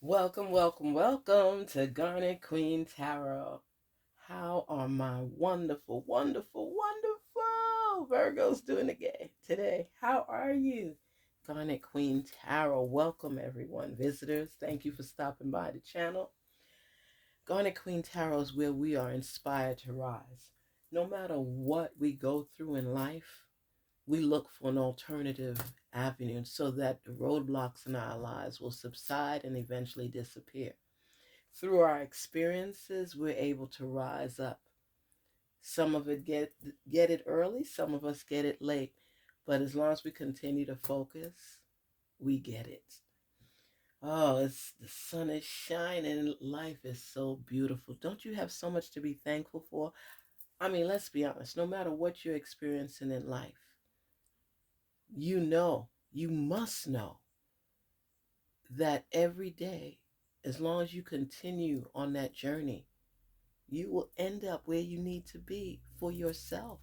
Welcome, welcome, welcome to Garnet Queen Tarot. How are my wonderful, wonderful, wonderful Virgos doing today? How are you? Garnet Queen Tarot, welcome everyone. Visitors, thank you for stopping by the channel. Garnet Queen Tarot is where we are inspired to rise. No matter what we go through in life, we look for an alternative avenue so that the roadblocks in our lives will subside and eventually disappear. Through our experiences, we're able to rise up. Some of it get it early, some of us get it late, but as long as we continue to focus, we get it. Oh, it's the sun is shining. Life is so beautiful. Don't you have so much to be thankful for? I mean, let's be honest. No matter what you're experiencing in life, you must know that every day, as long as you continue on that journey, you will end up where you need to be for yourself.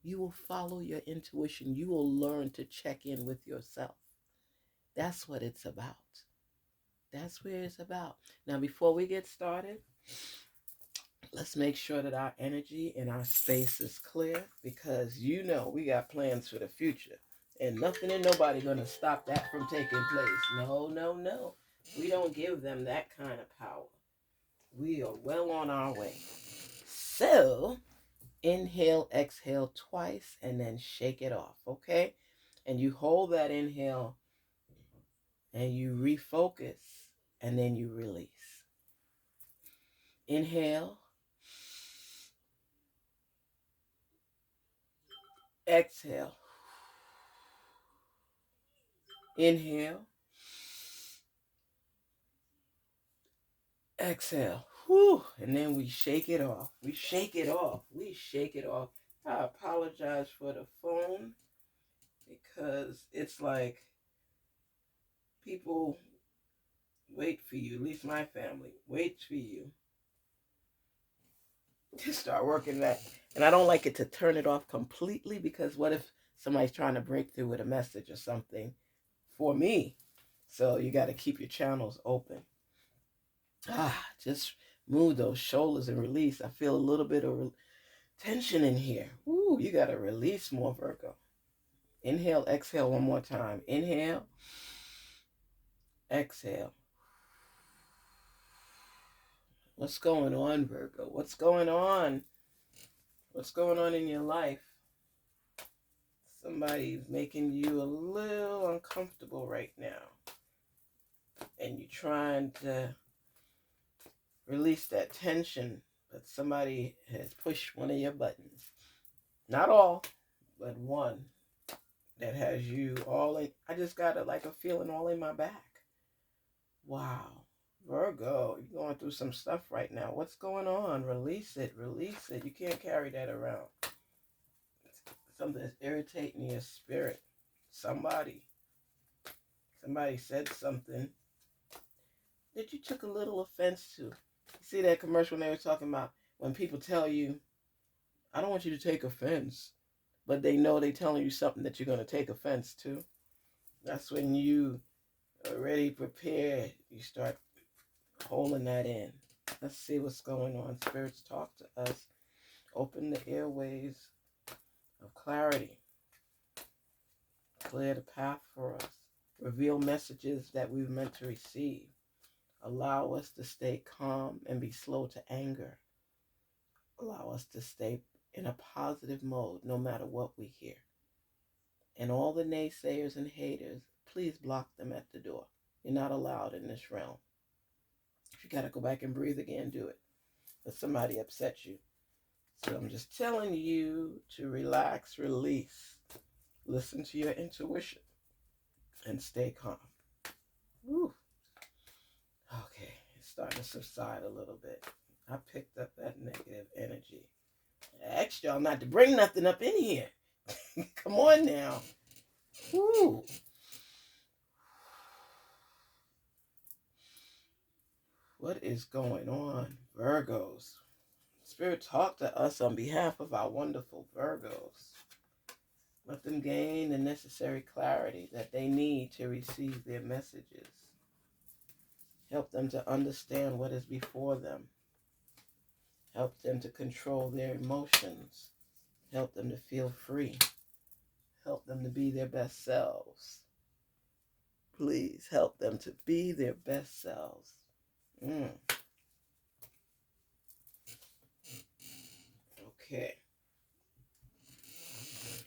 You will follow your intuition. You will learn to check in with yourself. That's what it's about. That's where it's about. Now, before we get started, let's make sure that our energy and our space is clear because we got plans for the future. And nothing and nobody gonna stop that from taking place. No, no, no. We don't give them that kind of power. We are well on our way. So, inhale, exhale twice, and then shake it off, okay? And you hold that inhale and you refocus, and then you release. Inhale, exhale. Inhale, exhale. Whew. And then we shake it off. We shake it off. We shake it off. I apologize for the phone because it's like people wait for you, at least my family waits for you to start working that. And I don't like it to turn it off completely because what if somebody's trying to break through with a message or something for me? So you got to keep your channels open. Just move those shoulders and release. I feel a little bit of tension in here. Ooh, you got to release more, Virgo. Inhale, exhale one more time. Inhale, exhale. What's going on, Virgo? What's going on? What's going on in your life? Somebody's making you a little uncomfortable right now. And you're trying to release that tension, but somebody has pushed one of your buttons. Not all, but one that has you all in. I just got a feeling all in my back. Wow. Virgo, you're going through some stuff right now. What's going on? Release it. Release it. You can't carry that around. Something that's irritating your spirit. Somebody said something that you took a little offense to. You see that commercial when they were talking about when people tell you, I don't want you to take offense, but they know they're telling you something that you're going to take offense to. That's when you are ready, prepared. You start holding that in. Let's see what's going on. Spirits, talk to us. Open the airways of clarity. Clear the path for us. Reveal messages that we've meant to receive. Allow us to stay calm and be slow to anger. Allow us to stay in a positive mode no matter what we hear. And all the naysayers and haters, please block them at the door. You're not allowed in this realm. If you got to go back and breathe again, do it. But somebody upset you. So I'm just telling you to relax, release, listen to your intuition, and stay calm. Woo. Okay, it's starting to subside a little bit. I picked up that negative energy. I asked y'all not to bring nothing up in here. Come on now. Woo. What is going on, Virgos? Spirit, talk to us on behalf of our wonderful Virgos. Let them gain the necessary clarity that they need to receive their messages. Help them to understand what is before them. Help them to control their emotions. Help them to feel free. Help them to be their best selves. Please help them to be their best selves. Okay.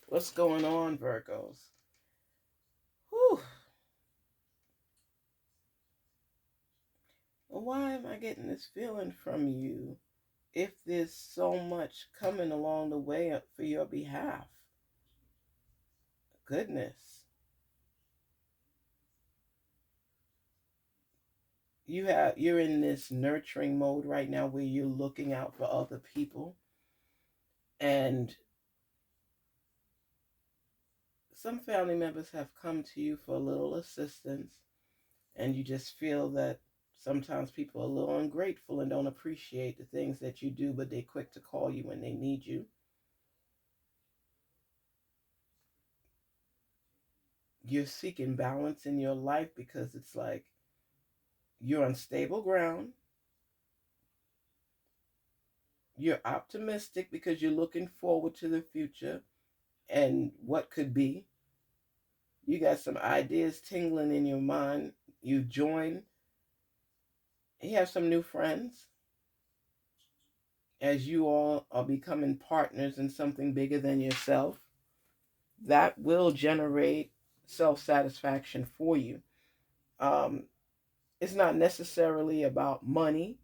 What's going on, Virgos? Whew. Well, why am I getting this feeling from you if there's so much coming along the way for your behalf? Goodness. You're in this nurturing mode right now where you're looking out for other people, and some family members have come to you for a little assistance, and you just feel that sometimes people are a little ungrateful and don't appreciate the things that you do, but they're quick to call you when they need you. You're seeking balance in your life because it's like you're on stable ground. You're optimistic because you're looking forward to the future and what could be. You got some ideas tingling in your mind. You have some new friends as you all are becoming partners in something bigger than yourself. That will generate self-satisfaction for you. Um, it's not necessarily about money,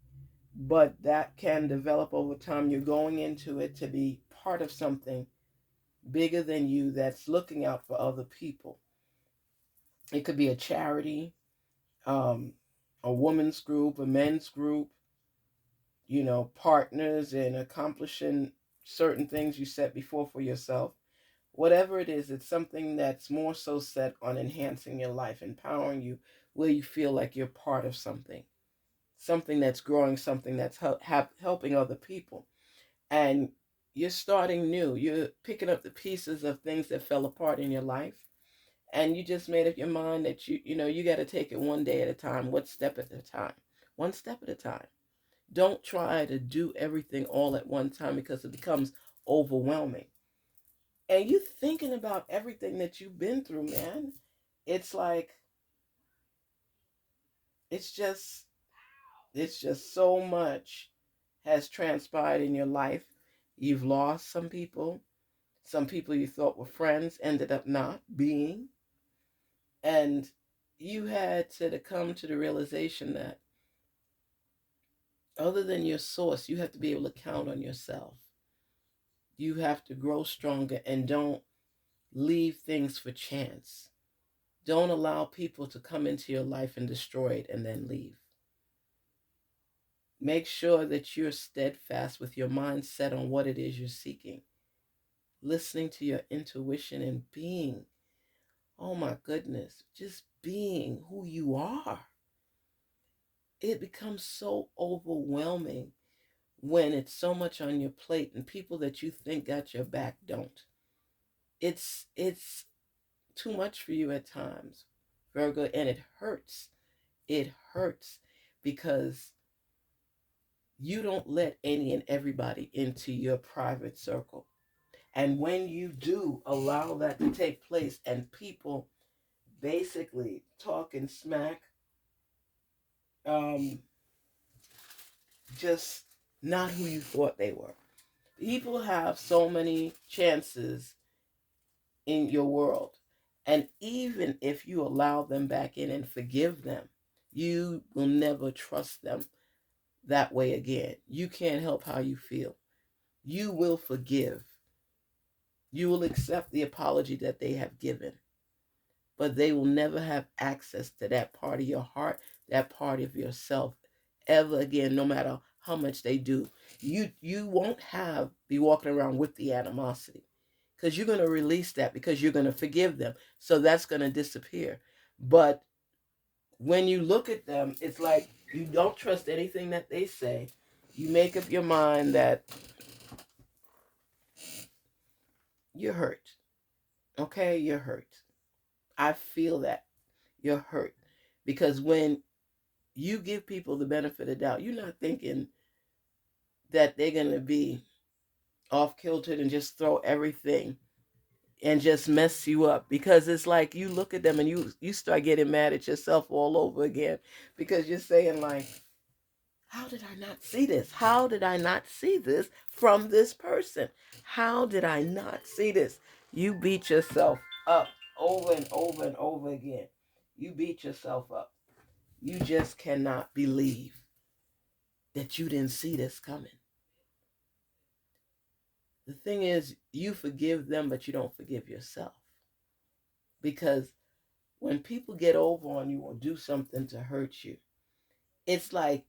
but that can develop over time. You're going into it to be part of something bigger than you that's looking out for other people. It could be a charity, um, a woman's group, a men's group, partners in accomplishing certain things you set before for yourself. Whatever it is, it's something that's more so set on enhancing your life, empowering you, where you feel like you're part of something that's growing, something that's helping other people. And you're starting new. You're picking up the pieces of things that fell apart in your life. And you just made up your mind that you got to take it one day at a time, one step at a time, one step at a time. Don't try to do everything all at one time because it becomes overwhelming. And you thinking about everything that you've been through, man. It's like it's just so much has transpired in your life. You've lost some people. Some people you thought were friends ended up not being. And you had to come to the realization that other than your source, you have to be able to count on yourself. You have to grow stronger and don't leave things for chance. Don't allow people to come into your life and destroy it and then leave. Make sure that you're steadfast with your mind set on what it is you're seeking. Listening to your intuition and being, oh my goodness, just being who you are. It becomes so overwhelming when it's so much on your plate and people that you think got your back don't. It's too much for you at times, Virgo, and it hurts. It hurts because you don't let any and everybody into your private circle. And when you do allow that to take place and people basically talking smack, um, just not who you thought they were. People have so many chances in your world. And even if you allow them back in and forgive them, you will never trust them that way again. You can't help how you feel. You will forgive. You will accept the apology that they have given. But they will never have access to that part of your heart, that part of yourself ever again, no matter how much they do. You won't be walking around with the animosity because you're going to release that because you're going to forgive them. So that's going to disappear. But when you look at them, it's like you don't trust anything that they say. You make up your mind that you're hurt. Okay, you're hurt. I feel that you're hurt because when you give people the benefit of the doubt. You're not thinking that they're going to be off kiltered and just throw everything and just mess you up, because it's like you look at them and you start getting mad at yourself all over again, because you're saying like, how did I not see this? How did I not see this from this person? How did I not see this? You beat yourself up over and over and over again. You beat yourself up. You just cannot believe that you didn't see this coming. The thing is, you forgive them, but you don't forgive yourself. Because when people get over on you or do something to hurt you, it's like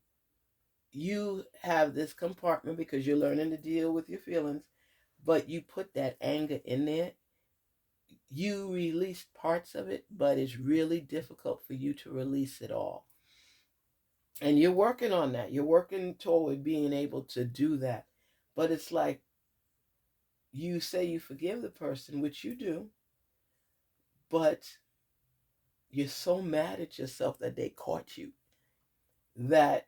you have this compartment because you're learning to deal with your feelings, but you put that anger in there. You release parts of it, but it's really difficult for you to release it all. And you're working on that. You're working toward being able to do that. But it's like you say you forgive the person, which you do, but you're so mad at yourself that they caught you, that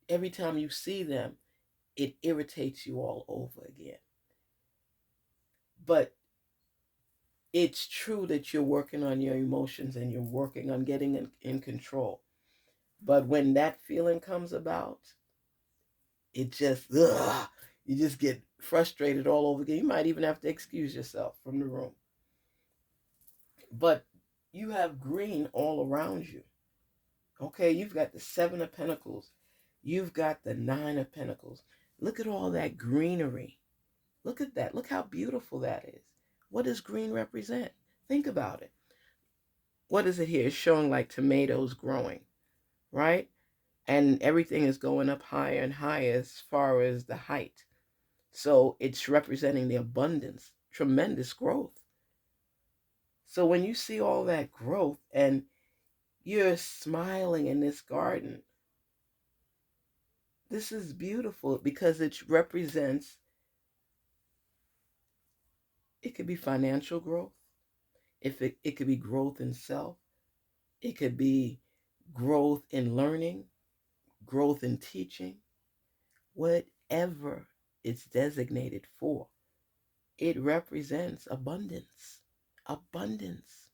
every time you see them, it irritates you all over again. But it's true that you're working on your emotions and you're working on getting in control. But when that feeling comes about, it just, you just get frustrated all over again. You might even have to excuse yourself from the room. But you have green all around you. Okay, you've got the Seven of Pentacles. You've got the Nine of Pentacles. Look at all that greenery. Look at that. Look how beautiful that is. What does green represent? Think about it. What is it here? It's showing like tomatoes growing, right? And everything is going up higher and higher as far as the height. So it's representing the abundance, tremendous growth. So when you see all that growth and you're smiling in this garden, this is beautiful because it represents, it could be financial growth. If it could be growth in self. It could be growth in learning, growth in teaching, whatever it's designated for. It represents abundance. Abundance.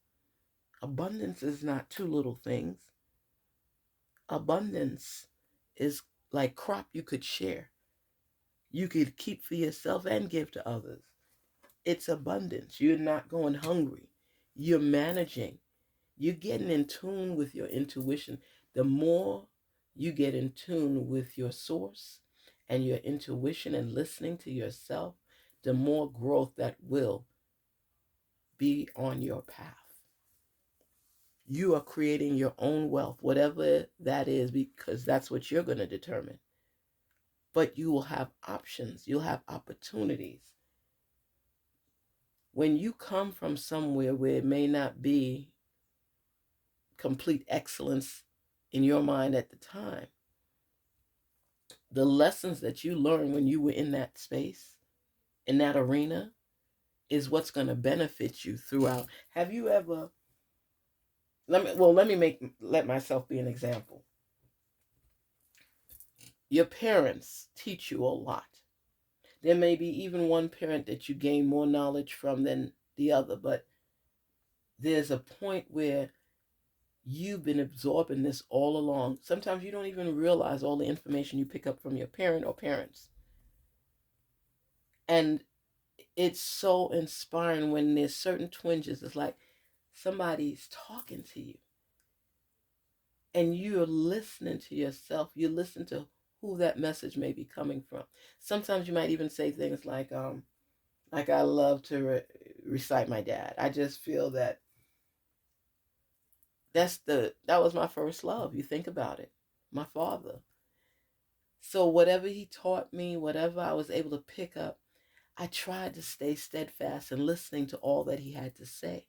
Abundance is not two little things. Abundance is like crop you could share. You could keep for yourself and give to others. It's abundance. You're not going hungry. You're managing. You're getting in tune with your intuition. The more you get in tune with your source and your intuition and listening to yourself, the more growth that will be on your path. You are creating your own wealth, whatever that is, because that's what you're going to determine. But you will have options. You'll have opportunities. When you come from somewhere where it may not be complete excellence in your mind at the time, the lessons that you learned when you were in that space, in that arena, is what's going to benefit you throughout. Have you ever, let myself be an example. Your parents teach you a lot. There may be even one parent that you gain more knowledge from than the other, but there's a point where you've been absorbing this all along. Sometimes you don't even realize all the information you pick up from your parent or parents. And it's so inspiring when there's certain twinges. It's like somebody's talking to you and you're listening to yourself. You listen to who that message may be coming from. Sometimes you might even say things like I love to recite my dad. I just feel that that was my first love. You think about it, my father. So whatever he taught me, whatever I was able to pick up, I tried to stay steadfast in listening to all that he had to say.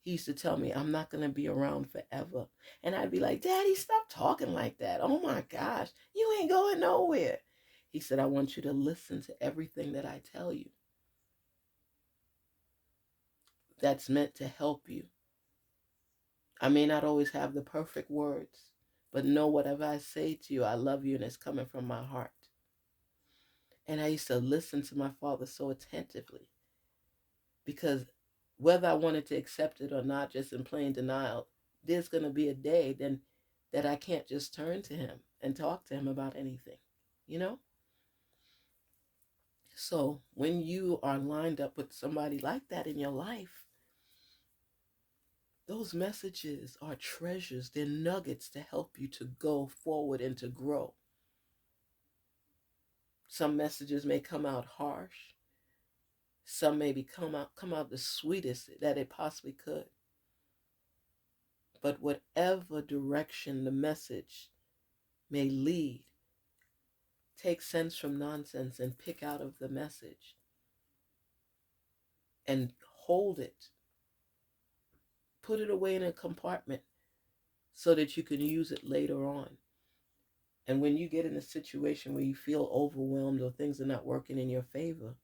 He used to tell me, I'm not going to be around forever. And I'd be like, Daddy, stop talking like that. Oh my gosh, you ain't going nowhere. He said, I want you to listen to everything that I tell you. That's meant to help you. I may not always have the perfect words, But know whatever I say to you, I love you and it's coming from my heart. And I used to listen to my father so attentively because whether I wanted to accept it or not, just in plain denial, there's going to be a day then that I can't just turn to him and talk to him about anything, you know? So when you are lined up with somebody like that in your life, those messages are treasures. They're nuggets to help you to go forward and to grow. Some messages may come out harsh. Some maybe come out the sweetest that it possibly could. But whatever direction the message may lead, take sense from nonsense and pick out of the message and hold it. Put it away in a compartment so that you can use it later on. And when you get in a situation where you feel overwhelmed or things are not working in your favor,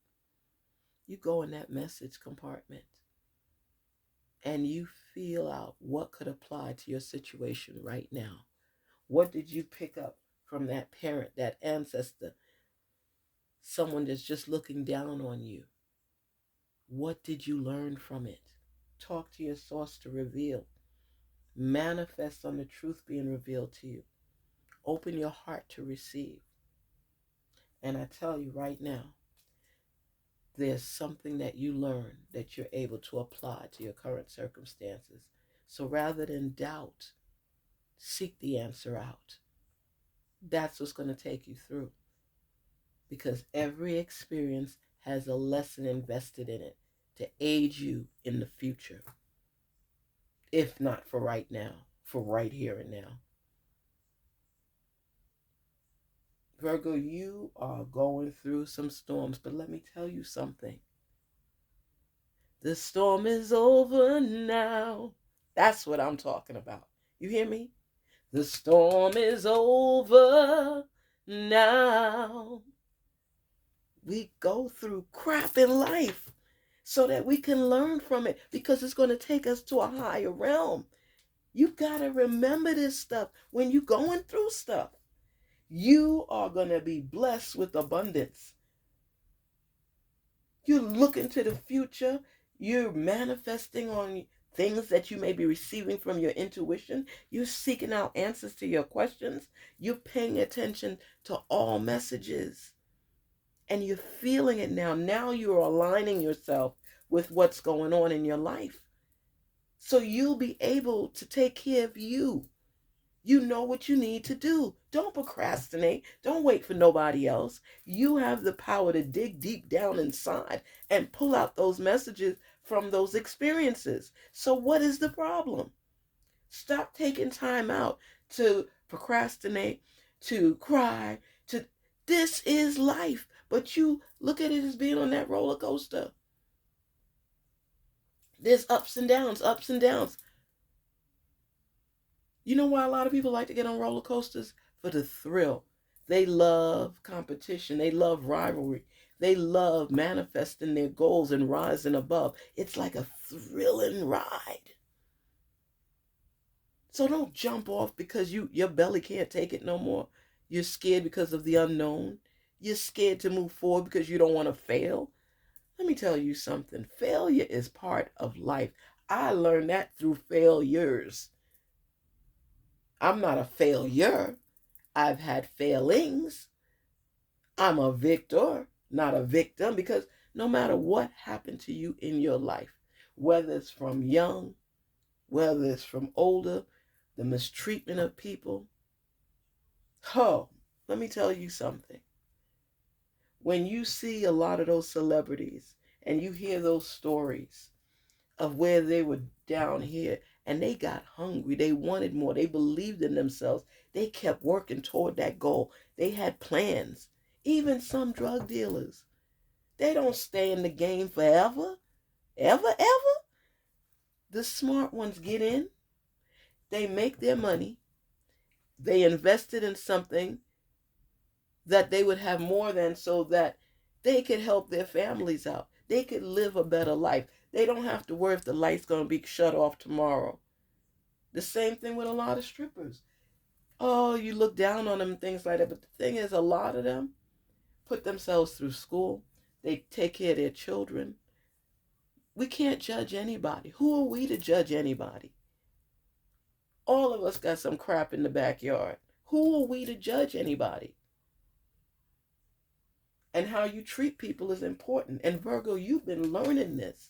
you go in that message compartment and you feel out what could apply to your situation right now. What did you pick up from that parent, that ancestor, someone that's just looking down on you? What did you learn from it? Talk to your source to reveal. Manifest on the truth being revealed to you. Open your heart to receive. And I tell you right now, there's something that you learn that you're able to apply to your current circumstances. So rather than doubt, seek the answer out. That's what's going to take you through. Because every experience has a lesson invested in it to aid you in the future. If not for right now, for right here and now. Virgo, you are going through some storms, but let me tell you something. The storm is over now. That's what I'm talking about. You hear me? The storm is over now. We go through crap in life so that we can learn from it because it's going to take us to a higher realm. You got to remember this stuff when you're going through stuff. You are going to be blessed with abundance. You look into the future. You're manifesting on things that you may be receiving from your intuition. You're seeking out answers to your questions. You're paying attention to all messages. And you're feeling it now. Now you're aligning yourself with what's going on in your life. So you'll be able to take care of you. You know what you need to do. Don't procrastinate. Don't wait for nobody else. You have the power to dig deep down inside and pull out those messages from those experiences. So what is the problem? Stop taking time out to procrastinate, to cry, to this is life. But you look at it as being on that roller coaster. There's ups and downs, ups and downs. You know why a lot of people like to get on roller coasters? For the thrill. They love competition. They love rivalry. They love manifesting their goals and rising above. It's like a thrilling ride. So don't jump off because your belly can't take it no more. You're scared because of the unknown. You're scared to move forward because you don't want to fail. Let me tell you something. Failure is part of life. I learned that through failures. I'm not a failure. I've had failings. I'm a victor, not a victim, because no matter what happened to you in your life, whether it's from young, whether it's from older, the mistreatment of people, let me tell you something. When you see a lot of those celebrities and you hear those stories of where they were down here and they got hungry, they wanted more, they believed in themselves, they kept working toward that goal, they had plans. Even some drug dealers, they don't stay in the game forever, ever. The smart ones get in, they make their money, they invested in something that they would have more than so that they could help their families out. They could live a better life. They don't have to worry if the light's going to be shut off tomorrow. The same thing with a lot of strippers. Oh, you look down on them and things like that. But the thing is, a lot of them put themselves through school. They take care of their children. We can't judge anybody. Who are we to judge anybody? All of us got some crap in the backyard. Who are we to judge anybody? And how you treat people is important. And Virgo, you've been learning this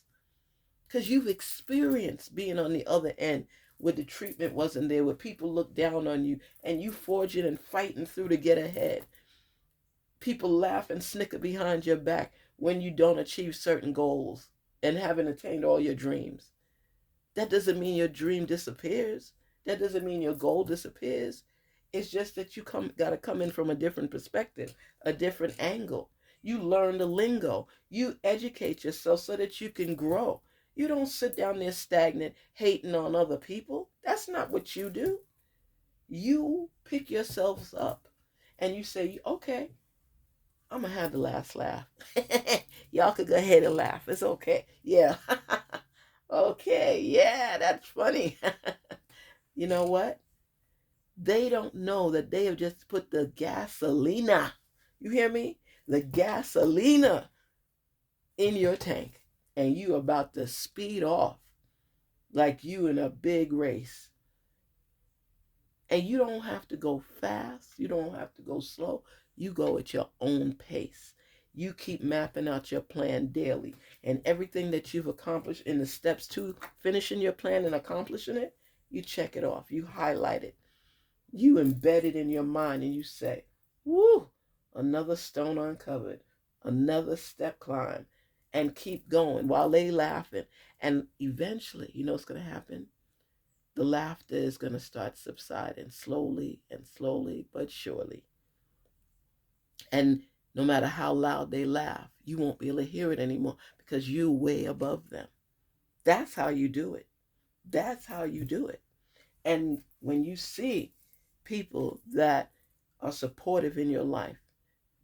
because you've experienced being on the other end where the treatment wasn't there, where people look down on you and you forging and fighting through to get ahead. People laugh and snicker behind your back when you don't achieve certain goals and haven't attained all your dreams. That doesn't mean your dream disappears. That doesn't mean your goal disappears. It's just that you got to come in from a different perspective, a different angle. You learn the lingo. You educate yourself so that you can grow. You don't sit down there stagnant, hating on other people. That's not what you do. You pick yourselves up and you say, okay, I'm going to have the last laugh. Y'all could go ahead and laugh. It's okay. Yeah. Okay. Yeah, that's funny. You know what? They don't know that they have just put the gasolina, you hear me? The gasolina in your tank. And you about to speed off like you in a big race. And you don't have to go fast. You don't have to go slow. You go at your own pace. You keep mapping out your plan daily. And everything that you've accomplished in the steps to finishing your plan and accomplishing it, you check it off. You highlight it. You embed it in your mind and you say, woo, another stone uncovered, another step climbed, and keep going while they laughing. And eventually, you know what's going to happen? The laughter is going to start subsiding slowly and slowly but surely. And no matter how loud they laugh, you won't be able to hear it anymore because you're way above them. That's how you do it. That's how you do it. And when you see people that are supportive in your life,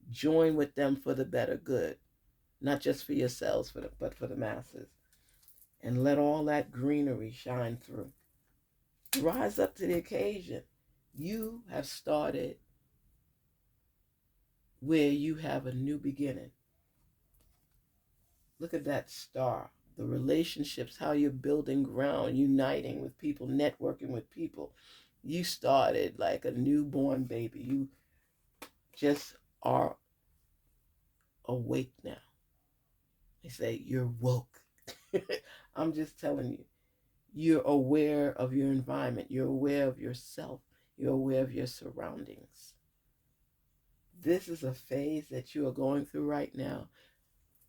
join with them for the better good, not just for yourselves, but for the masses. And let all that greenery shine through. Rise up to the occasion. You have started where you have a new beginning. Look at that star. The relationships, how you're building ground, uniting with people, networking with people. You started like a newborn baby. You just are awake now. They say you're woke. I'm just telling you. You're aware of your environment. You're aware of yourself. You're aware of your surroundings. This is a phase that you are going through right now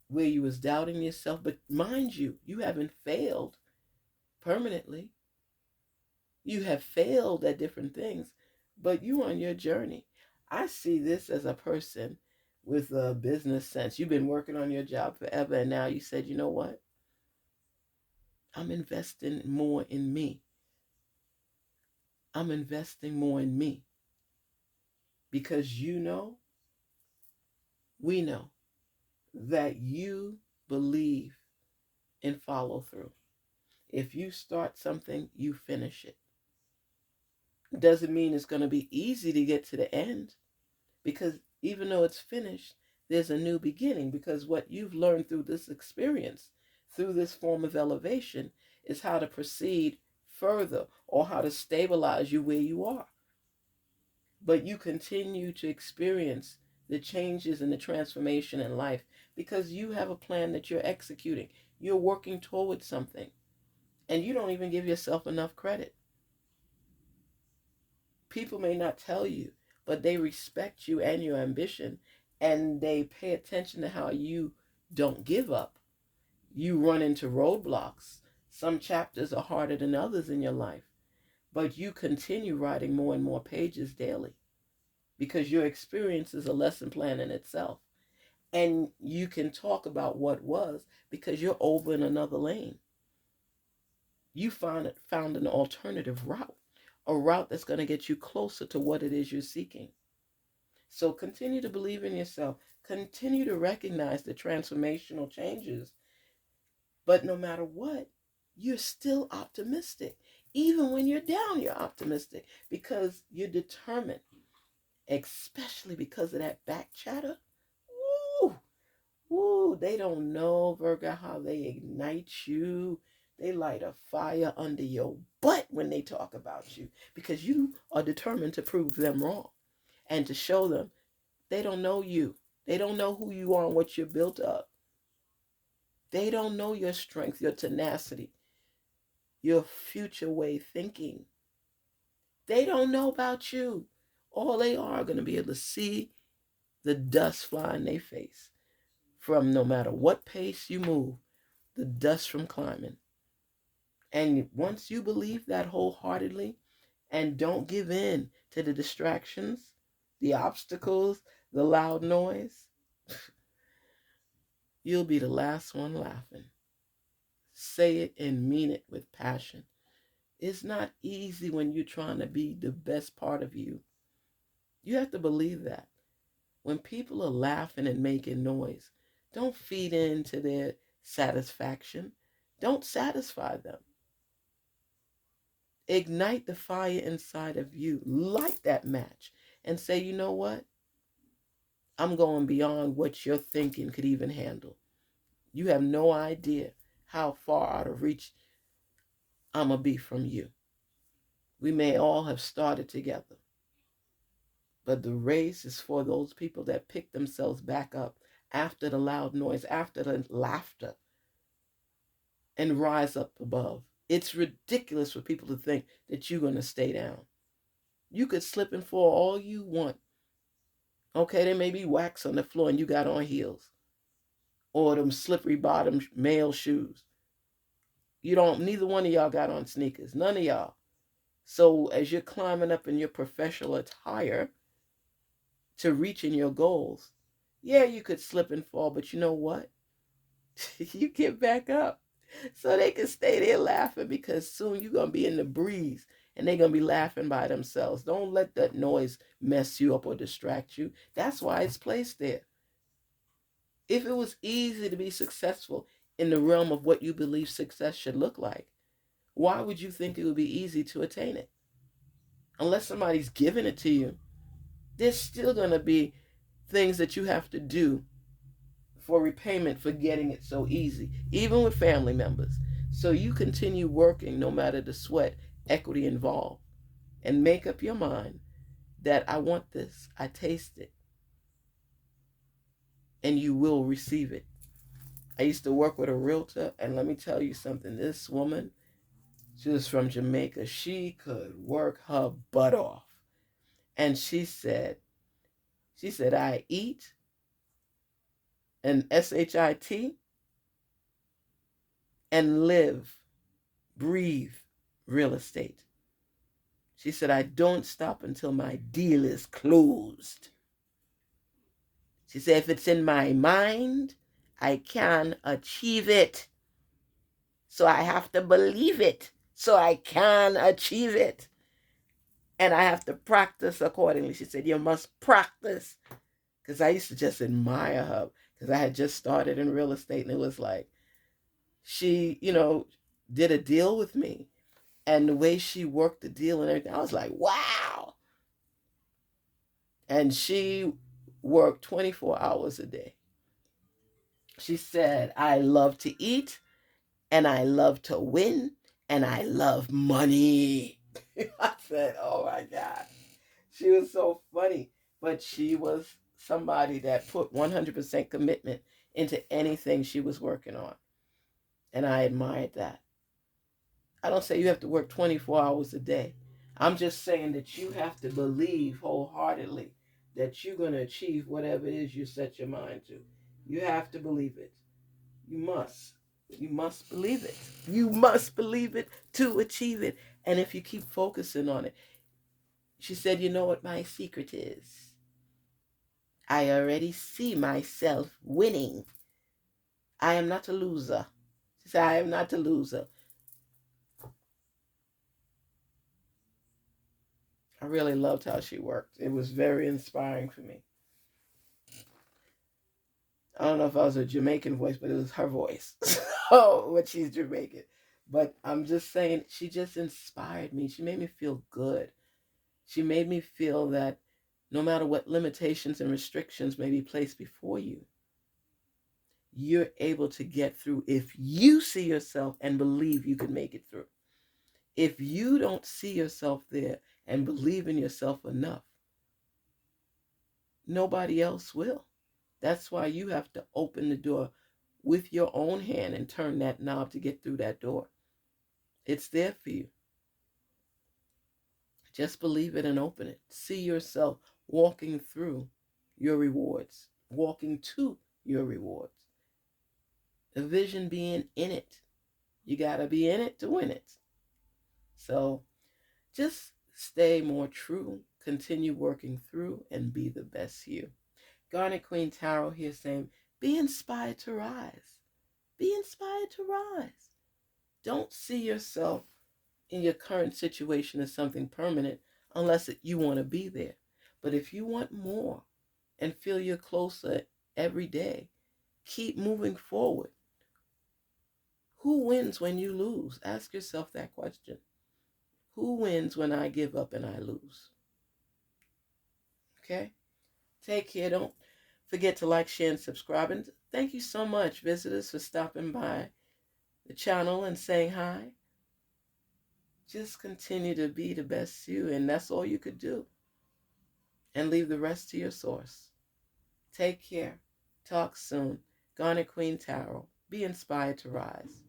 where you was doubting yourself. But mind you, you haven't failed permanently. You have failed at different things, but you're on your journey. I see this as a person with a business sense. You've been working on your job forever, and now you said, you know what? I'm investing more in me. I'm investing more in me. Because you know, we know that you believe in follow through. If you start something, you finish it. Doesn't mean it's going to be easy to get to the end, because even though it's finished, there's a new beginning, because what you've learned through this experience, through this form of elevation, is how to proceed further or how to stabilize you where you are. But you continue to experience the changes and the transformation in life because you have a plan that you're executing. You're working towards something, and you don't even give yourself enough credit. People may not tell you, but they respect you and your ambition, and they pay attention to how you don't give up. You run into roadblocks. Some chapters are harder than others in your life, but you continue writing more and more pages daily because your experience is a lesson plan in itself. And you can talk about what was because you're over in another lane. You found an alternative route, a route that's going to get you closer to what it is you're seeking. So continue to believe in yourself. Continue to recognize the transformational changes. But no matter what, you're still optimistic. Even when you're down, you're optimistic because you're determined, especially because of that back chatter. Woo! Woo! They don't know, Virgo, how they ignite you. They light a fire under your butt when they talk about you because you are determined to prove them wrong and to show them they don't know you. They don't know who you are and what you're built of. They don't know your strength, your tenacity, your future way thinking. They don't know about you. All they are going to be able to see the dust fly in their face from no matter what pace you move, the dust from climbing. And once you believe that wholeheartedly and don't give in to the distractions, the obstacles, the loud noise, you'll be the last one laughing. Say it and mean it with passion. It's not easy when you're trying to be the best part of you. You have to believe that. When people are laughing and making noise, don't feed into their satisfaction. Don't satisfy them. Ignite the fire inside of you. Light that match and say, you know what? I'm going beyond what your thinking could even handle. You have no idea how far out of reach I'm going to be from you. We may all have started together, but the race is for those people that pick themselves back up after the loud noise, after the laughter, and rise up above. It's ridiculous for people to think that you're going to stay down. You could slip and fall all you want. Okay, there may be wax on the floor and you got on heels or them slippery bottom male shoes. Neither one of y'all got on sneakers. None of y'all. So as you're climbing up in your professional attire to reaching your goals, yeah, you could slip and fall, but you know what? You get back up so they can stay there laughing because soon you're going to be in the breeze and they're going to be laughing by themselves. Don't let that noise mess you up or distract you. That's why it's placed there. If it was easy to be successful in the realm of what you believe success should look like, why would you think it would be easy to attain it? Unless somebody's giving it to you, there's still going to be things that you have to do for repayment for getting it so easy, even with family members. So you continue working no matter the sweat, equity involved, and make up your mind that I want this, I taste it, and you will receive it. I used to work with a realtor, and let me tell you something. This woman, she was from Jamaica. She could work her butt off. And she said, I eat and SHIT and live, breathe real estate. She said, I don't stop until my deal is closed. She said, if it's in my mind, I can achieve it. So I have to believe it so I can achieve it. And I have to practice accordingly. She said, you must practice. Because I used to just admire her because I had just started in real estate. And it was like, she, did a deal with me. And the way she worked the deal and everything, I was like, wow. And she worked 24 hours a day. She said, I love to eat and I love to win and I love money. I said, oh my God. She was so funny. But she was somebody that put 100% commitment into anything she was working on. And I admired that. I don't say you have to work 24 hours a day. I'm just saying that you have to believe wholeheartedly that you're going to achieve whatever it is you set your mind to. You have to believe it. You must. You must believe it. You must believe it to achieve it. And if you keep focusing on it, she said, you know what my secret is? I already see myself winning. I am not a loser. She said, I am not a loser. I really loved how she worked. It was very inspiring for me. I don't know if I was a Jamaican voice, but it was her voice. Oh, but she's Jamaican. But I'm just saying, she just inspired me. She made me feel good. She made me feel that no matter what limitations and restrictions may be placed before you, you're able to get through if you see yourself and believe you can make it through. If you don't see yourself there and believe in yourself enough, nobody else will. That's why you have to open the door with your own hand and turn that knob to get through that door. It's there for you. Just believe it and open it. See yourself walking through your rewards, walking to your rewards. The vision being in it. You got to be in it to win it. So just stay more true, continue working through, and be the best you. Garnet Queen Tarot here saying, be inspired to rise. Be inspired to rise. Don't see yourself in your current situation as something permanent unless you want to be there. But if you want more and feel you're closer every day, keep moving forward. Who wins when you lose? Ask yourself that question. Who wins when I give up and I lose? Okay? Take care. Don't forget to like, share, and subscribe. And thank you so much, visitors, for stopping by the channel and saying hi. Just continue to be the best you, and that's all you could do. And leave the rest to your source. Take care. Talk soon. Garnet Queen Tarot. Be inspired to rise.